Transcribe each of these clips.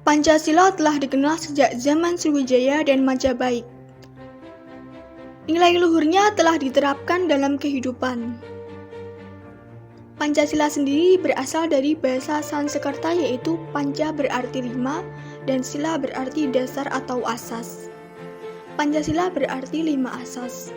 Pancasila telah dikenal sejak zaman Sriwijaya dan Majapahit. Nilai luhurnya telah diterapkan dalam kehidupan. Pancasila sendiri berasal dari bahasa Sanskerta yaitu panca berarti 5 dan sila berarti dasar atau asas. Pancasila berarti 5 asas.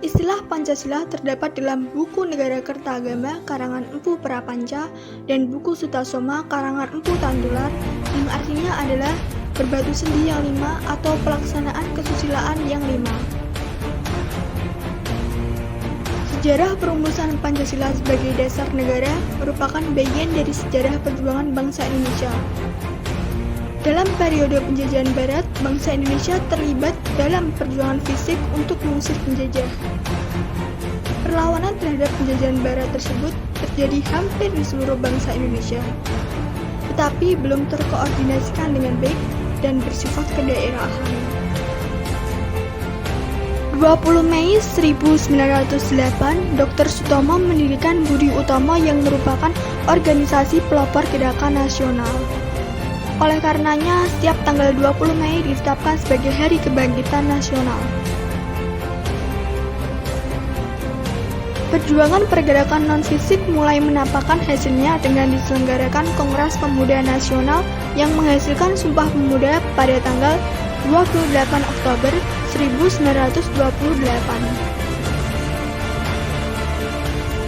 Istilah Pancasila terdapat dalam buku Negara Kertagama karangan Empu Prapanca dan buku Sutasoma karangan Empu Tantular yang artinya adalah berbatu sendi yang 5 atau pelaksanaan kesusilaan yang 5. Sejarah perumusan Pancasila sebagai dasar negara merupakan bagian dari sejarah perjuangan bangsa Indonesia. Dalam periode penjajahan Barat, bangsa Indonesia terlibat dalam perjuangan fisik untuk mengusir penjajah. Perlawanan terhadap penjajahan Barat tersebut terjadi hampir di seluruh bangsa Indonesia, tetapi belum terkoordinasikan dengan baik dan bersifat kedaerahan. 20 Mei 1908, Dr. Sutomo mendirikan Budi Utomo yang merupakan organisasi pelopor gerakan nasional. Oleh karenanya, setiap tanggal 20 Mei ditetapkan sebagai Hari Kebangkitan Nasional. Perjuangan pergerakan non-fisik mulai menampakkan hasilnya dengan diselenggarakan Kongres Pemuda Nasional yang menghasilkan Sumpah Pemuda pada tanggal 28 Oktober 1928.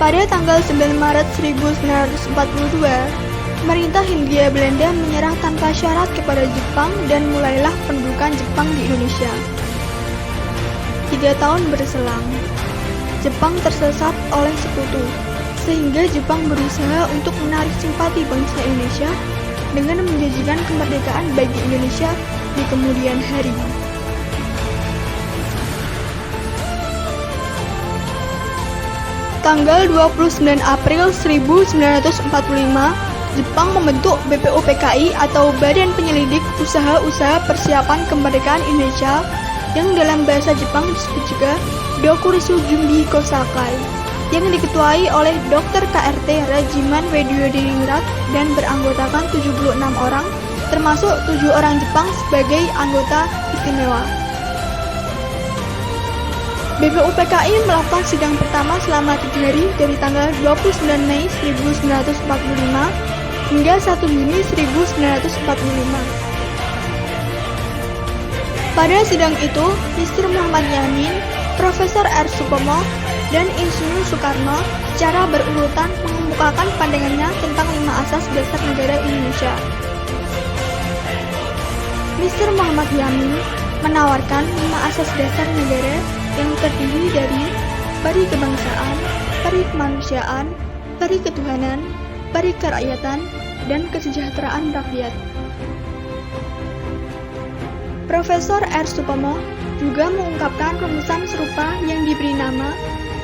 Pada tanggal 9 Maret 1942, pemerintah Hindia Belanda menyerah tanpa syarat kepada Jepang dan mulailah pendudukan Jepang di Indonesia. 3 tahun berselang, Jepang tersesat oleh sekutu, sehingga Jepang berusaha untuk menarik simpati bangsa Indonesia dengan menjanjikan kemerdekaan bagi Indonesia di kemudian hari. Tanggal 29 April 1945, Jepang membentuk BPUPKI atau Badan Penyelidik Usaha-Usaha Persiapan Kemerdekaan Indonesia yang dalam bahasa Jepang disebut juga Dokuritsu Jumbi Kosakai, yang diketuai oleh Dr. KRT Rajiman Weddiodiningrat dan beranggotakan 76 orang, termasuk 7 orang Jepang sebagai anggota istimewa. BPUPKI melakukan sidang pertama selama 3 hari dari tanggal 29 Mei 1945 hingga 1 Juni 1945. Pada sidang itu, Mr. Muhammad Yamin, Profesor R. Supomo, dan Insinyur Soekarno secara berurutan mengemukakan pandangannya tentang 5 asas dasar negara Indonesia. Mr. Muhammad Yamin menawarkan 5 asas dasar negara yang terdiri dari peri kebangsaan, peri kemanusiaan, peri ketuhanan, peri kerakyatan, dan kesejahteraan rakyat. Profesor R. Supomo juga mengungkapkan rumusan serupa yang diberi nama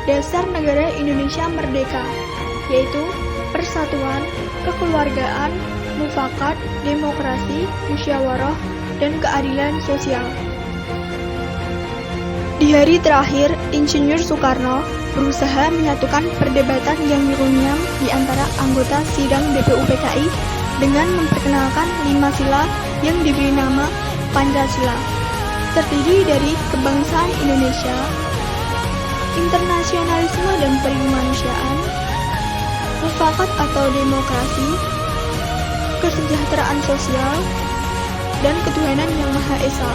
Dasar Negara Indonesia Merdeka, yaitu persatuan, kekeluargaan, mufakat, demokrasi, musyawarah, dan keadilan sosial. Di hari terakhir, Insinyur Soekarno berusaha menyatukan perdebatan yang runyam di antara anggota sidang BPUPKI dengan memperkenalkan 5 sila yang diberi nama Pancasila, terdiri dari kebangsaan Indonesia, internasionalisme dan perikemanusiaan, mufakat atau demokrasi, kesejahteraan sosial, dan ketuhanan yang Maha Esa.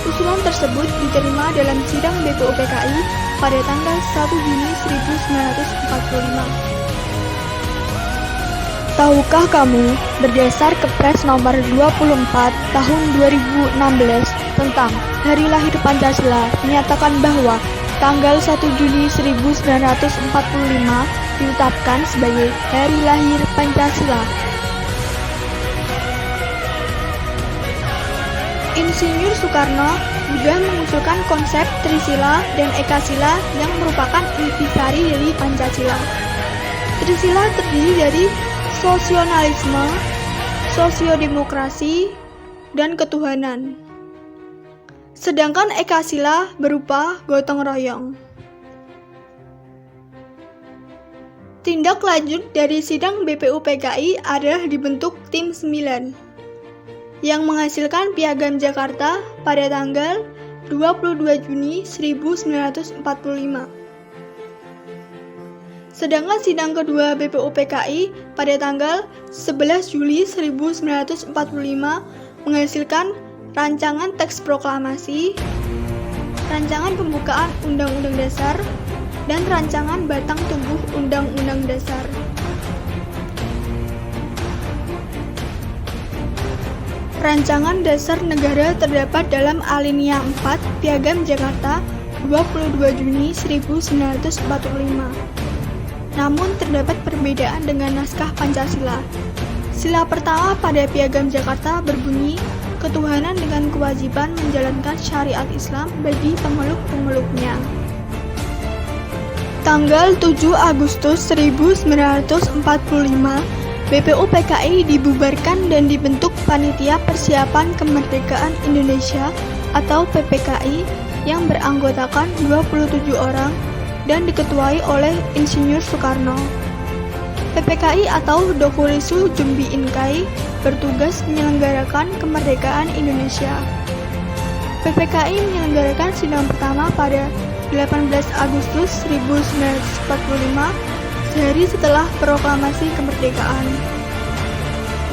Usulan tersebut diterima dalam sidang BPUPKI pada tanggal 1 Juni 1945. Tahukah kamu, berdasar Kepres nomor 24 tahun 2016 tentang Hari Lahir Pancasila menyatakan bahwa tanggal 1 Juni 1945 ditetapkan sebagai Hari Lahir Pancasila. Insinyur Soekarno juga mengusulkan konsep Trisila dan Ekasila yang merupakan intisari dari Pancasila. Trisila terdiri dari sosionalisme, sosiodemokrasi, dan ketuhanan. Sedangkan Ekasila berupa gotong royong. Tindak lanjut dari sidang BPUPKI adalah dibentuk Tim 9 yang menghasilkan Piagam Jakarta pada tanggal 22 Juni 1945. Sedangkan sidang kedua BPUPKI pada tanggal 11 Juli 1945 menghasilkan rancangan teks proklamasi, rancangan pembukaan Undang-Undang Dasar, dan rancangan batang tubuh Undang-Undang Dasar. Rancangan Dasar Negara terdapat dalam alinea 4 Piagam Jakarta 22 Juni 1945. Namun terdapat perbedaan dengan naskah Pancasila. Sila pertama pada Piagam Jakarta berbunyi, ketuhanan dengan kewajiban menjalankan syariat Islam bagi pemeluk-pemeluknya. Tanggal 7 Agustus 1945, BPUPKI dibubarkan dan dibentuk Panitia Persiapan Kemerdekaan Indonesia atau PPKI yang beranggotakan 27 orang dan diketuai oleh Insinyur Soekarno. PPKI atau Dokurisu Jumbi Inkai bertugas menyelenggarakan kemerdekaan Indonesia. PPKI menyelenggarakan sidang pertama pada 18 Agustus 1945, sehari setelah proklamasi kemerdekaan.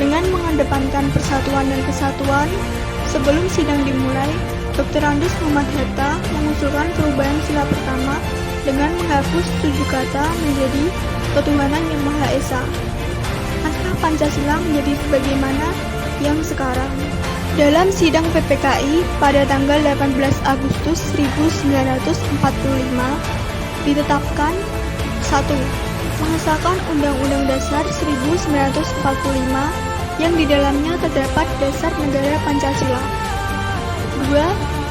Dengan mengedepankan persatuan dan kesatuan, sebelum sidang dimulai, Dr. Andes Muhammad Hatta mengusulkan perubahan sila pertama dengan menghapus 7 kata menjadi ketuhanan yang Maha Esa. Naskah Pancasila menjadi sebagaimana yang sekarang. Dalam sidang PPKI pada tanggal 18 Agustus 1945 ditetapkan 1. Mengesahkan Undang-Undang Dasar 1945 yang di dalamnya terdapat dasar negara Pancasila. 2.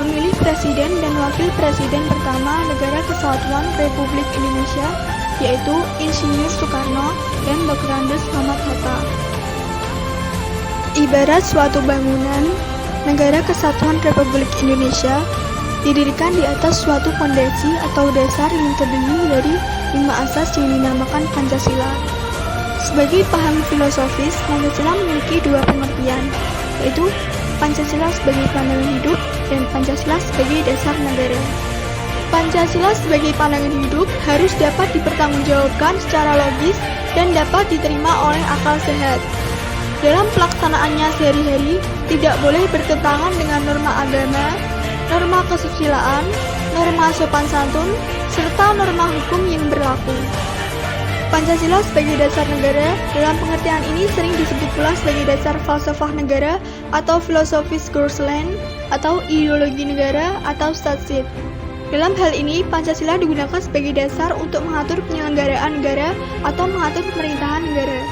Memilih Presiden dan Wakil Presiden pertama Negara Kesatuan Republik Indonesia, yaitu Insinyur Soekarno dan Dr. Andes Muhammad Hatta. Ibarat suatu bangunan, Negara Kesatuan Republik Indonesia didirikan di atas suatu fondasi atau dasar yang terdiri dari 5 asas yang dinamakan Pancasila. Sebagai paham filosofis, Pancasila memiliki 2 pengertian, yaitu Pancasila sebagai pandangan hidup dan Pancasila sebagai dasar negara. Pancasila sebagai pandangan hidup harus dapat dipertanggungjawabkan secara logis dan dapat diterima oleh akal sehat. Dalam pelaksanaannya sehari-hari, tidak boleh bertentangan dengan norma agama, norma kesusilaan, norma sopan santun, serta norma hukum yang berlaku. Pancasila sebagai dasar negara, dalam pengertian ini sering disebut pula sebagai dasar falsafah negara atau filosofis Gorsland atau ideologi negara atau Staatssicht. Dalam hal ini, Pancasila digunakan sebagai dasar untuk mengatur penyelenggaraan negara atau mengatur pemerintahan negara.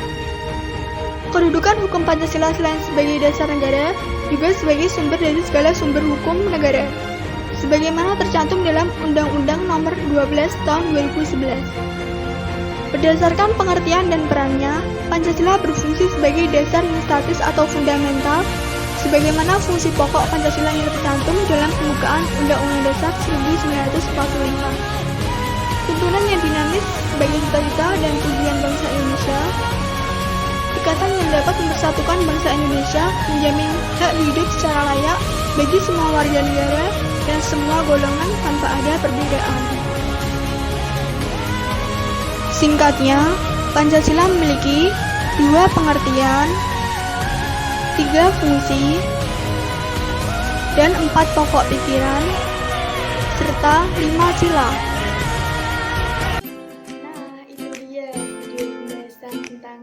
Kedudukan hukum Pancasila selain sebagai dasar negara, juga sebagai sumber dari segala sumber hukum negara, sebagaimana tercantum dalam Undang-Undang Nomor 12 Tahun 2011. Berdasarkan pengertian dan perannya, Pancasila berfungsi sebagai dasar yang statis atau fundamental, sebagaimana fungsi pokok Pancasila yang tercantum dalam pembukaan Undang-Undang Dasar 1945. Tuntunan yang dinamis sebagai cita-cita dan tujuan bangsa Indonesia, ikatan yang dapat mempersatukan bangsa Indonesia, menjamin hak hidup secara layak bagi semua warga negara dan semua golongan tanpa ada perbedaan. Singkatnya, Pancasila memiliki 2 pengertian, 3 fungsi, dan 4 pokok pikiran, serta 5 sila. Nah, itu dia video pembahasan tentang